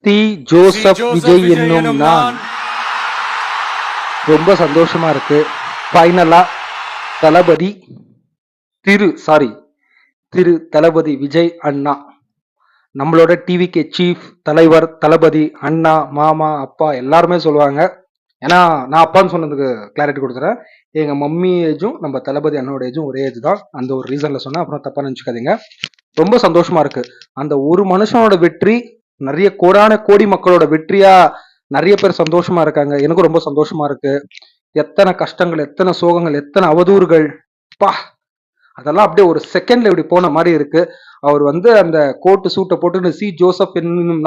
தி Joseph Vijay என்னும் நான். ரொம்ப சந்தோஷமா இருக்கு. ஃபைனலா தளபதி திரு தளபதி விஜய் அண்ணா, நம்மளோட டிவிகே சீஃப் தலைவர் தளபதி அண்ணா, மாமா, அப்பா எல்லாருமே சொல்லுவாங்க. ஏன்னா நான் அப்பான்னு சொன்னதுக்கு கிளாரிட்டி கொடுத்துறேன். எங்க மம்மி ஏஜும் நம்ம தளபதி அண்ணோட ஏஜும் ஒரே ஏஜ் தான். அந்த ஒரு ரீசன்ல சொன்னேன், அப்புறம் தப்பா நினைச்சுக்காதீங்க. ரொம்ப சந்தோஷமா இருக்கு. அந்த ஒரு மனுஷனோட வெற்றி நிறைய கோடான கோடி மக்களோட வெற்றியா நிறைய பேர் சந்தோஷமா இருக்காங்க. எனக்கும் ரொம்ப சந்தோஷமா இருக்கு. எத்தனை கஷ்டங்கள், எத்தனை சோகங்கள், எத்தனை அவதூறுகள், பா அதெல்லாம் அப்படியே ஒரு செகண்ட்ல இப்படி போன மாதிரி இருக்கு. அவர் அந்த கோட்டு சூட்டை போட்டு சி ஜோசப் என்னும்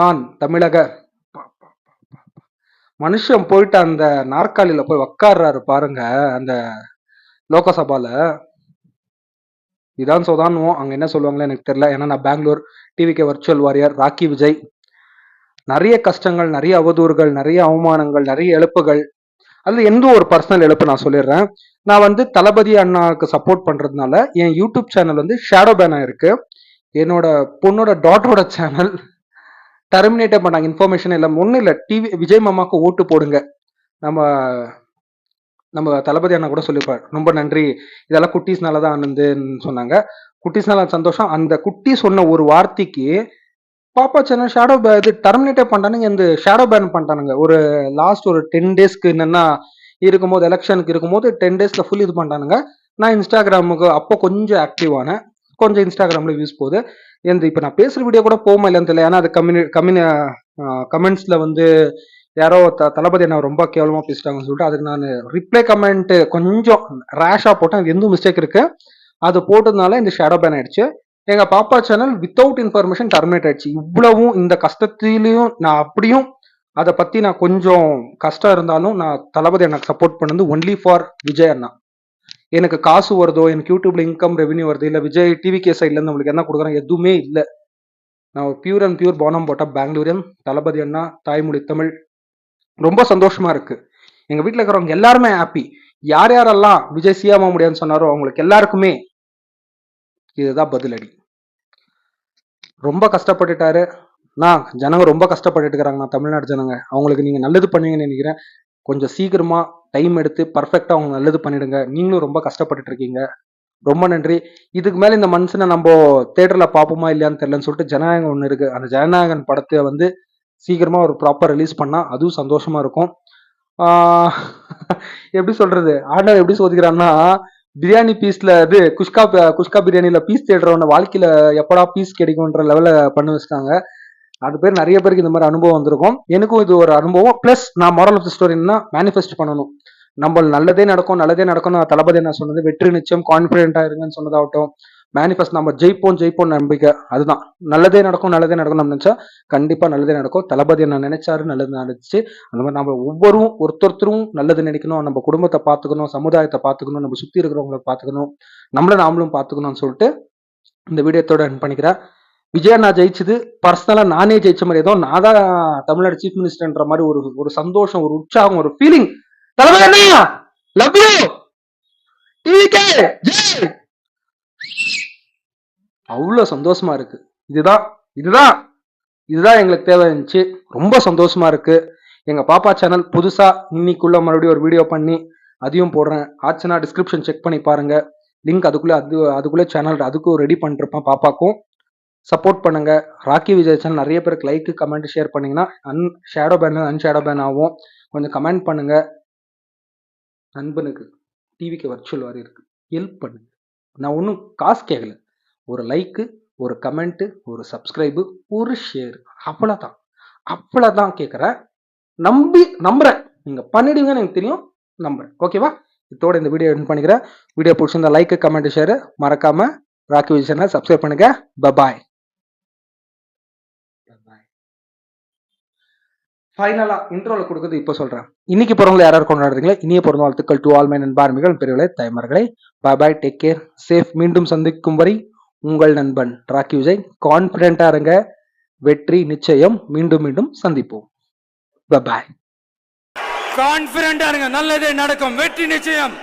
நான் தமிழக மனுஷன் போயிட்டு அந்த நாற்காலியில போய் உக்காடுறாரு பாருங்க. அந்த லோகசபால இதான் சோதானுவோம், அங்க என்ன சொல்லுவாங்களோ எனக்கு தெரியல. ஏன்னா நான் Bangalore TVK virtual warrior Rocky Vijay. நிறைய கஷ்டங்கள், நிறைய அவதூறுகள், நிறைய அவமானங்கள், நிறைய இழப்புகள். அதுல எந்த ஒரு பர்சனல் இழப்பு நான் சொல்லிடுறேன். நான் தளபதி அண்ணாவுக்கு சப்போர்ட் பண்றதுனால என் யூடியூப் சேனல் ஷேடோ பேன் ஆயிருக்கு. என்னோட பொண்ணோட டாட்டரோட சேனல் டெர்மினேட்டே பண்ணாங்க. இன்ஃபர்மேஷன் இல்லை, ஒன்றும் இல்லை. டிவி விஜய் மாமாக்கு ஓட்டு போடுங்க. நம்ம தளபதி அண்ணா கூட சொல்லியிருப்பார், ரொம்ப நன்றி, இதெல்லாம் குட்டீஸ்னால தான் ஆனந்துன்னு சொன்னாங்க. குட்டீஸ்னால சந்தோஷம். அந்த குட்டி சொன்ன ஒரு வார்த்தைக்கு பாப்பா சேனல் ஷேடோ இது டெர்மினேட்டே பண்ணிட்டானுங்க. இந்த ஷேடோ பேன் பண்ணிட்டானுங்க. ஒரு லாஸ்ட் ஒரு 10 டேஸ்க்கு என்னன்னா இருக்கும்போது, எலெக்ஷனுக்கு இருக்கும்போது 10 டேஸ்ல ஃபுல் இது பண்ணிட்டானுங்க. நான் இன்ஸ்டாகிராமுக்கு அப்போ கொஞ்சம் ஆக்டிவ் ஆனேன். கொஞ்சம் இன்ஸ்டாகிராம்ல வியூஸ் போகுது. இப்போ நான் பேசுற வீடியோ கூட போகுமா இல்லைன்னு தெரியல. ஏன்னா அது கமெண்ட்ஸ்ல யாரோ தளபதி என்ன ரொம்ப கேவலமா பேசிட்டாங்கன்னு சொல்லிட்டு அதுக்கு நான் ரிப்ளை கமெண்ட் கொஞ்சம் ரேஷா போட்டேன். அது எந்த மிஸ்டேக் இருக்கு, அது போட்டதுனால இந்த ஷேடோ பேன் ஆயிடுச்சு. எங்க பாப்பா சேனல் வித்தவுட் இன்ஃபர்மேஷன் டெர்மினேட் ஆயிடுச்சு. இவ்வளவும் இந்த கஷ்டத்திலையும் நான் அப்படியும் அதை பத்தி நான் கொஞ்சம் கஷ்டம் இருந்தாலும் நான் தளபதி எனக்கு சப்போர்ட் பண்ணது ஒன்லி ஃபார் விஜய் அண்ணா. எனக்கு காசு வருதோ, எனக்கு யூடியூப்ல இன்கம் ரெவன்யூ வருது, இல்ல விஜய் டிவிகே சைட்ல இருந்து நம்மளுக்கு என்ன கொடுக்குறேன், எதுவுமே இல்லை. நான் பியூர் அண்ட் பியூர் போனம் போட்ட பெங்களூரியன் தளபதி அண்ணா, தாய்மொழி தமிழ். ரொம்ப சந்தோஷமா இருக்கு. எங்க வீட்டுல இருக்கிறவங்க எல்லாருமே ஹாப்பி. யார் யாரெல்லாம் விஜய் சியாமா முடியாதுன்னு சொன்னாரோ அவங்களுக்கு எல்லாருக்குமே இதுதான் பதிலடி. ரொம்ப கஷ்டப்பட்டுட்டாரு. ஜனங்க ரொம்ப கஷ்டப்பட்டுட்டு இருக்கிறாங்க. நான் தமிழ்நாடு ஜனங்க, அவங்களுக்கு நீங்க நல்லது பண்ணுவீங்கன்னு நினைக்கிறேன். கொஞ்சம் சீக்கிரமா டைம் எடுத்து பர்ஃபெக்டா அவங்க நல்லது பண்ணிடுங்க. நீங்களும் ரொம்ப கஷ்டப்பட்டுட்டு இருக்கீங்க. ரொம்ப நன்றி. இதுக்கு மேல இந்த மனுஷனை நம்ம தியேட்டர்ல பாப்போமா இல்லையான்னு தெரியலன்னு சொல்லிட்டு ஜனநாயகம் ஒண்ணு இருக்கு. அந்த ஜனநாயகன் படத்தை சீக்கிரமா ஒரு ப்ராப்பர் ரிலீஸ் பண்ணா அதுவும் சந்தோஷமா இருக்கும். எப்படி சொல்றது, ஆண்டவர் எப்படி சோதிக்கிறான்னா, பிரியாணி பீஸ்ல குஷ்கா பிரியாணில பீஸ் தேடுறவன வாழ்க்கையில எப்படா பீஸ் கிடைக்கும்ன்ற லெவல்ல பண்ணி வச்சுட்டாங்க. அது பேர் நிறைய பேருக்கு இந்த மாதிரி அனுபவம் வந்திருக்கும். எனக்கும் இது ஒரு அனுபவம். பிளஸ் நான் மோரல் ஆஃப் தி ஸ்டோரின்னா மேனிஃபெஸ்ட் பண்ணணும். நம்ம நல்லதே நடக்கும் தளபதி என்ன சொன்னது, வெற்றி நிச்சயம், கான்பிடென்டா இருங்கன்னு சொன்னதாகட்டும், மேனிஃபெஸ்ட் நம்ம ஜெயிப்போம் நம்பிக்கை, அதுதான். நல்லதே நடக்கும் நம்ம நினைச்சா கண்டிப்பா நல்லதே நடக்கும். தளபதி என்ன நினைச்சாரு, நல்லது நடந்துச்சு. அந்த மாதிரி நம்ம ஒருத்தரும் நல்லது நினைக்கணும், நம்ம குடும்பத்தை பார்த்துக்கணும், சமுதாயத்தை பார்த்துக்கணும், நம்ம சுத்தி இருக்கிறவங்களை பார்த்துக்கணும், நாமளும் பார்த்துக்கணும்னு சொல்லிட்டு இந்த வீடியோத்தோட என் பண்ணிக்கிறேன். விஜய் நான் ஜெயிச்சது பர்சனலா நானே ஜெயிச்ச மாதிரி, ஏதோ நான் தான் தமிழ்நாடு சீஃப் மினிஸ்டர்ன்ற மாதிரி ஒரு சந்தோஷம், ஒரு உற்சாகம், ஒரு feeling. Thalapathy love you, TVK Jai, அவ்வளவு சந்தோஷமா இருக்கு. இதுதான் எங்களுக்கு தேவை இருந்துச்சு. ரொம்ப சந்தோஷமா இருக்கு. எங்க பாப்பா சேனல் புதுசா இன்னைக்குள்ள மறுபடியும் ஒரு வீடியோ பண்ணி அதையும் போடுறேன். ஆச்சுன்னா டிஸ்கிரிப்ஷன் செக் பண்ணி பாருங்க. லிங்க் அதுக்குள்ள சேனல் அதுக்கும் ரெடி பண்ணிருப்பேன். பாப்பாக்கும் சப்போர்ட் பண்ணுங்க. ராக்கி விஜய் சேனல் நிறைய பேருக்கு லைக் கமெண்ட் ஷேர் பண்ணீங்கன்னா ஷேடோ பேன் ஆகும். கொஞ்சம் கமெண்ட் பண்ணுங்க. நண்பனுக்கு டிவிக்கு வர்ச்சுவல் வாரி இருக்கு, ஹெல்ப் பண்ணுங்க. நான் ஒன்றும் காசு கேட்கல. ஒரு லைக்கு, ஒரு கமெண்ட், ஒரு சப்ஸ்கிரைபு, ஒரு ஷேர், அவ்வளோதான் கேட்குறேன். நம்புறேன் நீங்க பண்ணிடுவீங்கன்னு எனக்கு தெரியும், நம்புறேன். ஓகேவா? இதோட இந்த வீடியோ எண்ட் பண்ணிக்கிறேன். வீடியோ பிடிச்சிருந்தா லைக், கமெண்ட், ஷேர் மறக்காம ராக்கி விஜய் சேனல் சப்ஸ்கிரைப் பண்ணுங்க. பாய். ஃபைனலா இன்ட்ரோல கொடுக்குறது இப்போ சொல்றேன். இன்னைக்கு பிறந்தவங்க யாராவது கொண்டாடுறீங்களா? இனிய பிறந்த வாழ்த்துக்கள் டு ஆல் மை நண்பர்கள், பெரியவர்களே, தாய்மார்களே. பாய், டேக் கேர், சேஃப். மீண்டும் சந்திக்கும் வரை உங்கள் நண்பன் ராக்கி விஜய். கான்பிடென்டா இருங்க, வெற்றி நிச்சயம். மீண்டும் சந்திப்போம். பாய். கான்பிடென்டா இருங்க, நல்லதே நடக்கும், வெற்றி நிச்சயம்.